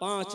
5